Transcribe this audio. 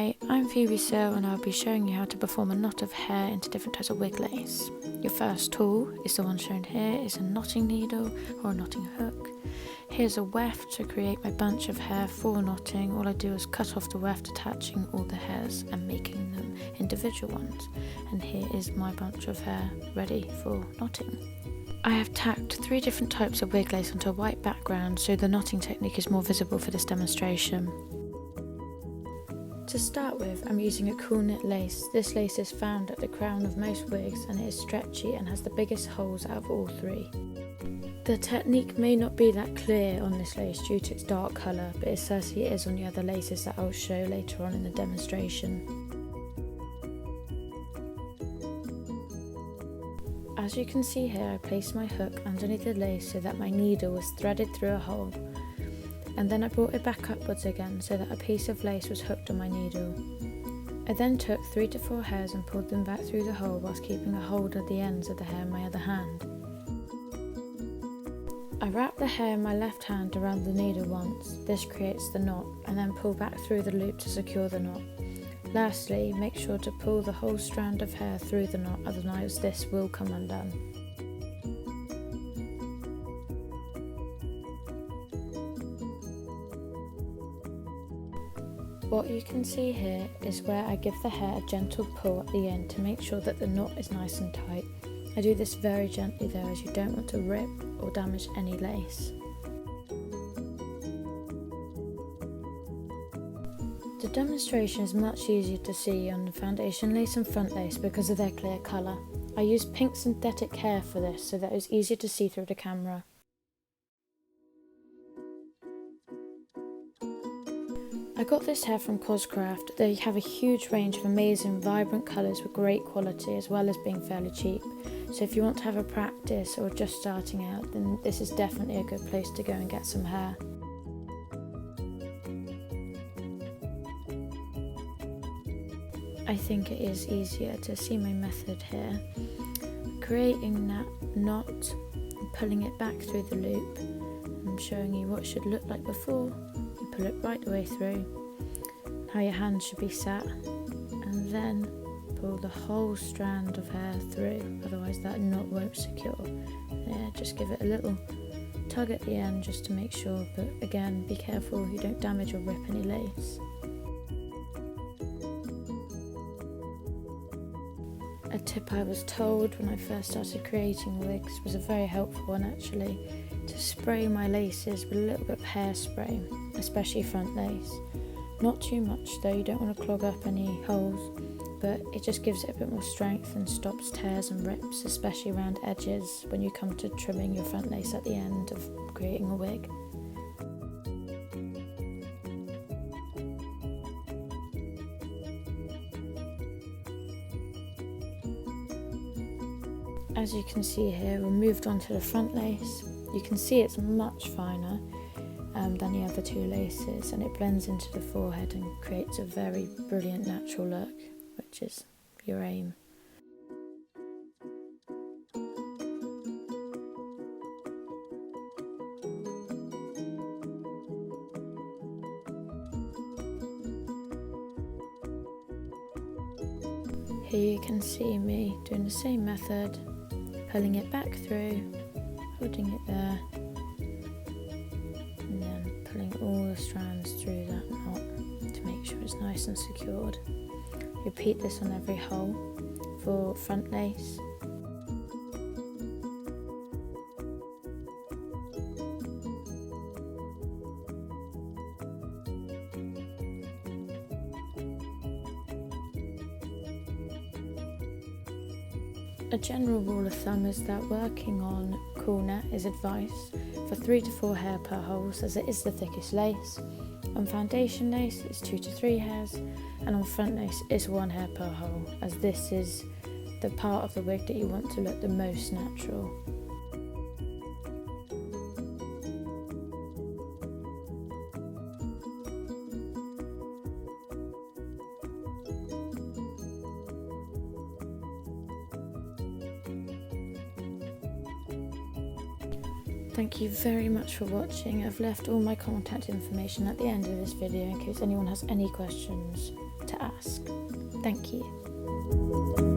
Hi, I'm Phoebe and I'll be showing you how to perform a knot of hair into different types of wig lace. Your first tool is the one shown here, is a knotting needle or a knotting hook. Here's a weft to create my bunch of hair for knotting. All I do is cut off the weft, attaching all the hairs and making them individual ones. And here is my bunch of hair ready for knotting. I have tacked 3 different types of wig lace onto a white background so the knotting technique is more visible for this demonstration. To start with, I'm using a cool knit lace. This lace is found at the crown of most wigs and it is stretchy and has the biggest holes out of all 3. The technique may not be that clear on this lace due to its dark colour, but it certainly is on the other laces that I'll show later on in the demonstration. As you can see here, I placed my hook underneath the lace so that my needle was threaded through a hole. And then I brought it back upwards again so that a piece of lace was hooked on my needle. I then took 3 to 4 hairs and pulled them back through the hole whilst keeping a hold of the ends of the hair in my other hand. I wrap the hair in my left hand around the needle once, this creates the knot, and then pull back through the loop to secure the knot. Lastly, make sure to pull the whole strand of hair through the knot, otherwise this will come undone. What you can see here is where I give the hair a gentle pull at the end to make sure that the knot is nice and tight. I do this very gently though, as you don't want to rip or damage any lace. The demonstration is much easier to see on the foundation lace and front lace because of their clear colour. I used pink synthetic hair for this so that it was easier to see through the camera. I got this hair from Coscraft. They have a huge range of amazing vibrant colours with great quality as well as being fairly cheap. So if you want to have a practice or just starting out, then this is definitely a good place to go and get some hair. I think it is easier to see my method here. Creating that knot and pulling it back through the loop. I'm showing you what it should look like before. Pull it right the way through, how your hand should be sat, and then pull the whole strand of hair through, otherwise that knot won't secure. Yeah, just give it a little tug at the end just to make sure, but again, be careful you don't damage or rip any lace. A tip I was told when I first started creating wigs was a very helpful one actually, to spray my laces with a little bit of hairspray, especially front lace. Not too much though, you don't want to clog up any holes, but it just gives it a bit more strength and stops tears and rips, especially around edges when you come to trimming your front lace at the end of creating a wig. As you can see here, we moved on to the front lace. You can see it's much finer than the other 2 laces, and it blends into the forehead and creates a very brilliant natural look, which is your aim. Here you can see me doing the same method, pulling it back through, holding it there, and then pulling all the strands through that knot to make sure it's nice and secured. Repeat this on every hole for front lace. A general rule of thumb is that working on cool net is advice for 3 to 4 hair per holes, as it is the thickest lace. On foundation lace it's 2 to 3 hairs, and on front lace it's 1 hair per hole, as this is the part of the wig that you want to look the most natural. Thank you very much for watching. I've left all my contact information at the end of this video in case anyone has any questions to ask. Thank you.